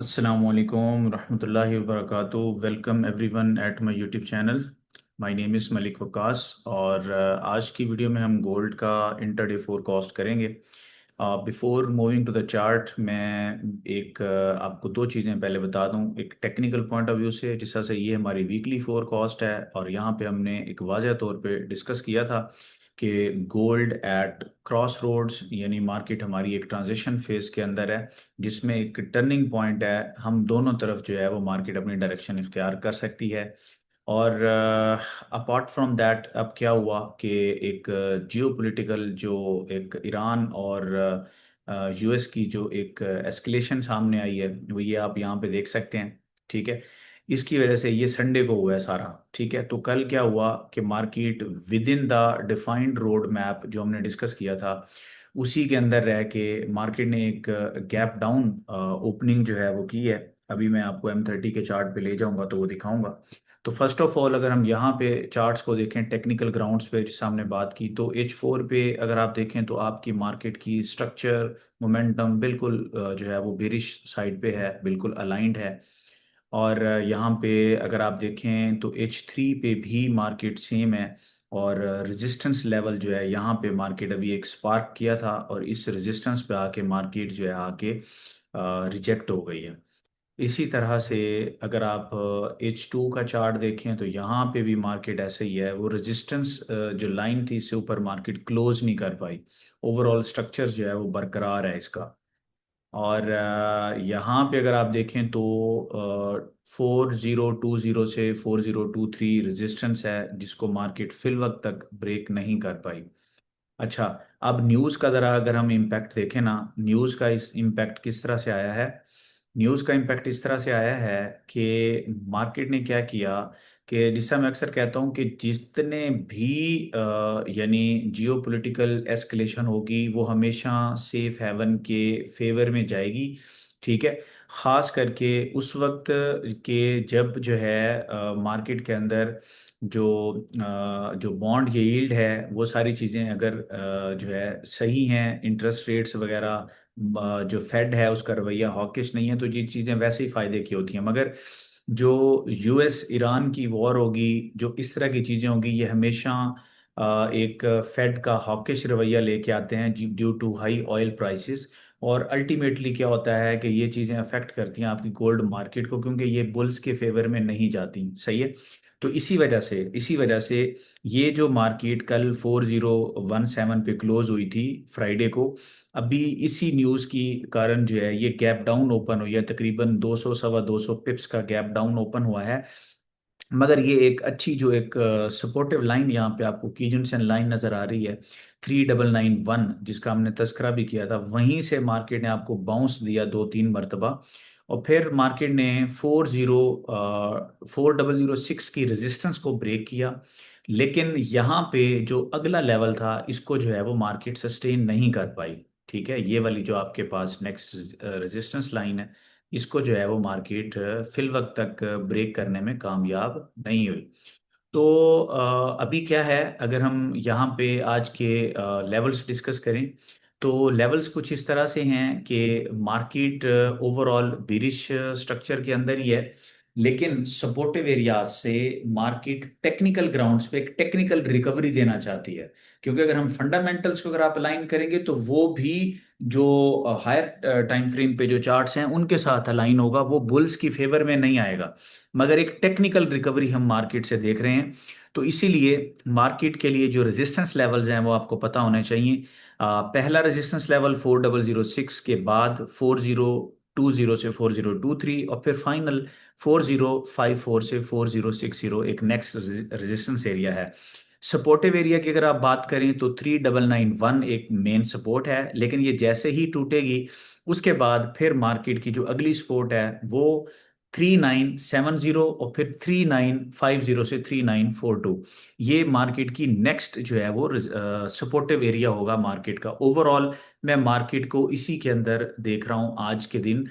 Assalamualaikum रहमतुल्लाहि व बरकातुहू। Welcome everyone at my YouTube channel. My name is Malik Waqas और आज की वीडियो में हम गोल्ड का इंटरडे फोरकास्ट करेंगे। Before moving to the chart मैं आपको दो चीज़ें पहले बता दूं। एक टेक्निकल पॉइंट ऑफ व्यू से, जिस तरह से ये हमारी वीकली फोरकास्ट है और यहाँ पे हमने एक वाज़ह तौर पे डिस्कस किया था कि गोल्ड एट क्रॉस रोड्स, यानी मार्केट हमारी एक ट्रांजिशन फेज के अंदर है जिसमें एक टर्निंग पॉइंट है। हम दोनों तरफ जो है वो मार्केट अपनी डायरेक्शन इख्तियार कर सकती है। और अपार्ट फ्रॉम दैट अब क्या हुआ कि एक जियोपॉलिटिकल जो एक ईरान और यूएस की जो एक एस्केलेशन सामने आई है, वो ये आप यहाँ पे देख सकते हैं। ठीक है, इसकी वजह से ये संडे को हुआ है सारा। ठीक है, तो कल क्या हुआ कि market with in the defined road map जो हमने डिस्कस किया था उसी के अंदर रह के मार्केट ने एक गैप डाउन ओपनिंग जो है वो की है। अभी मैं आपको M30 के चार्ट पे ले जाऊंगा तो वो दिखाऊंगा। तो फर्स्ट ऑफ ऑल अगर हम यहाँ पे चार्ट्स को देखें टेक्निकल ग्राउंड्स पे, जिससे हमने बात की, तो H4 पे अगर आप देखें तो आपकी मार्केट की स्ट्रक्चर मोमेंटम बिल्कुल जो है वो बेरिश साइड पे है, बिल्कुल अलाइंड है। और यहाँ पे अगर आप देखें तो H3 पे भी मार्केट सेम है। और रेजिस्टेंस लेवल जो है यहाँ पे मार्केट अभी एक स्पार्क किया था और इस रेजिस्टेंस पे आके मार्केट जो है आके रिजेक्ट हो गई है। इसी तरह से अगर आप H2 का चार्ट देखें तो यहाँ पे भी मार्केट ऐसे ही है। वो रेजिस्टेंस जो लाइन थी इससे ऊपर मार्केट क्लोज नहीं कर पाई। ओवरऑल स्ट्रक्चर जो है वो बरकरार है इसका। और यहाँ पे अगर आप देखें तो 4020 से 4023 रेजिस्टेंस है जिसको मार्केट फिल वक्त तक ब्रेक नहीं कर पाई। अच्छा, अब न्यूज़ का ज़रा अगर हम इम्पैक्ट देखें ना, न्यूज़ का इस इम्पैक्ट किस तरह से आया है। न्यूज़ का इम्पैक्ट इस तरह से आया है कि मार्केट ने क्या किया कि जिससे मैं अक्सर कहता हूँ कि जितने भी यानी जियो पोलिटिकल एस्केलेशन होगी वो हमेशा सेफ हेवन के फेवर में जाएगी। ठीक है, ख़ास करके उस वक्त के जब जो है मार्केट के अंदर जो बॉन्ड यील्ड है वो सारी चीज़ें अगर जो है सही हैं, इंटरेस्ट रेट्स वगैरह, जो फेड है उसका रवैया हॉकिश नहीं है, तो ये चीज़ें वैसे ही फायदे की होती हैं। मगर जो यूएस ईरान की वॉर होगी, जो इस तरह की चीज़ें होंगी, ये हमेशा एक फेड का हॉकिश रवैया लेके आते हैं due to high oil prices. और अल्टीमेटली क्या होता है कि ये चीज़ें अफेक्ट करती हैं आपकी गोल्ड मार्केट को, क्योंकि ये बुल्स के फेवर में नहीं जाती। सही है, तो इसी वजह से ये जो मार्केट कल 4017 पे क्लोज हुई थी फ्राइडे को, अभी इसी न्यूज़ की कारण जो है ये गैप डाउन ओपन हुई है। तकरीबन 200 सवा 200 पिप्स का गैप डाउन ओपन हुआ है। मगर ये एक अच्छी जो एक सपोर्टिव लाइन यहाँ पे आपको कीजनसन लाइन नज़र आ रही है 3991, जिसका हमने तस्करा भी किया था, वहीं से मार्केट ने आपको बाउंस दिया दो तीन मरतबा। और फिर मार्केट ने 4006 की रेजिस्टेंस को ब्रेक किया। लेकिन यहाँ पे जो अगला लेवल था इसको जो है वो मार्केट सस्टेन नहीं कर पाई। ठीक है, ये वाली जो आपके पास नेक्स्ट रेजिस्टेंस लाइन है, इसको जो है वो मार्केट फिल वक्त तक ब्रेक करने में कामयाब नहीं हुई। तो अभी क्या है, अगर हम यहाँ पे आज के लेवल्स डिस्कस करें तो लेवल्स कुछ इस तरह से हैं कि मार्केट ओवरऑल बिरिश स्ट्रक्चर के अंदर ही है, लेकिन सपोर्टिव एरियाज से मार्केट टेक्निकल ग्राउंड्स पे एक टेक्निकल रिकवरी देना चाहती है। क्योंकि अगर हम फंडामेंटल्स को अगर आप अलाइन करेंगे तो वो भी जो हायर टाइम फ्रेम पे जो चार्ट्स हैं उनके साथ अलाइन होगा, वो बुल्स की फेवर में नहीं आएगा। मगर एक टेक्निकल रिकवरी हम मार्केट से देख रहे हैं। तो इसीलिए मार्केट के लिए जो रेजिस्टेंस लेवल्स हैं वो आपको पता होने चाहिए। पहला रेजिस्टेंस लेवल 4006 के बाद 4020 से 4023 और फिर फाइनल 4054 से 4060 एक नेक्स्ट रेजिस्टेंस एरिया है। सपोर्टिव एरिया की अगर आप बात करें तो 3991 एक मेन सपोर्ट है, लेकिन ये जैसे ही टूटेगी उसके बाद फिर मार्केट की जो अगली सपोर्ट है वो 3970 और फिर 3950 से 3942, ये मार्केट की नेक्स्ट जो है वो सपोर्टिव एरिया होगा मार्केट का। ओवरऑल मैं मार्केट को इसी के अंदर देख रहा हूँ आज के दिन।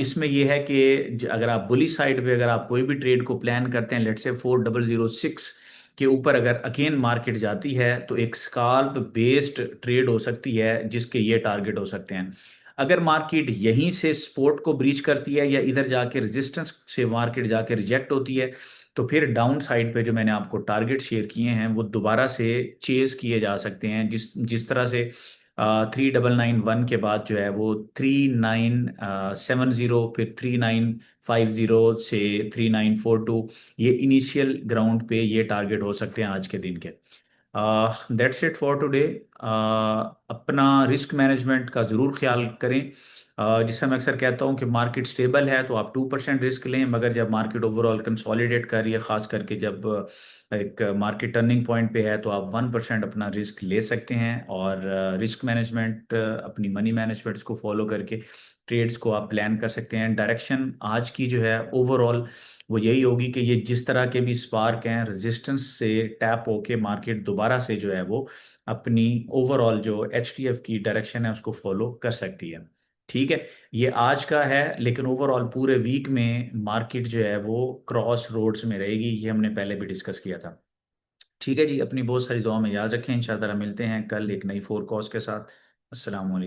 इसमें यह है कि अगर आप बुली साइड पे अगर आप कोई भी ट्रेड को प्लान करते हैं, लेट्स से 4006 के ऊपर अगर अगेन मार्केट जाती है तो एक स्काल्प बेस्ड ट्रेड हो सकती है जिसके ये टारगेट हो सकते हैं। अगर मार्केट यहीं से सपोर्ट को ब्रीच करती है या इधर जाके रेजिस्टेंस से मार्केट जाके रिजेक्ट होती है तो फिर डाउन साइड पे जो मैंने आपको टारगेट शेयर किए हैं वो दोबारा से चेज किए जा सकते हैं, जिस जिस तरह से 3991 के बाद जो है वो 3970, फिर 3950 से 3942, ये इनिशियल ग्राउंड पे ये टारगेट हो सकते हैं आज के दिन के। That's it for today. अपना रिस्क मैनेजमेंट का ज़रूर ख्याल करें। जिससे मैं अक्सर कहता हूँ कि मार्केट स्टेबल है तो आप 2% रिस्क लें, मगर जब मार्केट ओवरऑल कंसोलिडेट कर रही है, ख़ास करके जब एक मार्केट टर्निंग पॉइंट पे है, तो आप 1% अपना रिस्क ले सकते हैं। और रिस्क मैनेजमेंट, अपनी मनी मैनेजमेंट को फॉलो करके ट्रेड्स को आप प्लान कर सकते हैं। डायरेक्शन आज की जो है ओवरऑल वो यही होगी कि ये जिस तरह के भी स्पार्क हैं रेजिस्टेंस से टैप होके मार्केट दोबारा से जो है वो अपनी ओवरऑल जो HTF की डायरेक्शन है उसको फॉलो कर सकती है। ठीक है, ये आज का है, लेकिन ओवरऑल पूरे वीक में मार्केट जो है वो क्रॉस रोड्स में रहेगी, ये हमने पहले भी डिस्कस किया था। ठीक है जी, अपनी बहुत सारी दुआ में याद रखें। इंशाल्लाह मिलते हैं कल एक नई फोरकास्ट के साथ। अस्सलाम वालेकुम।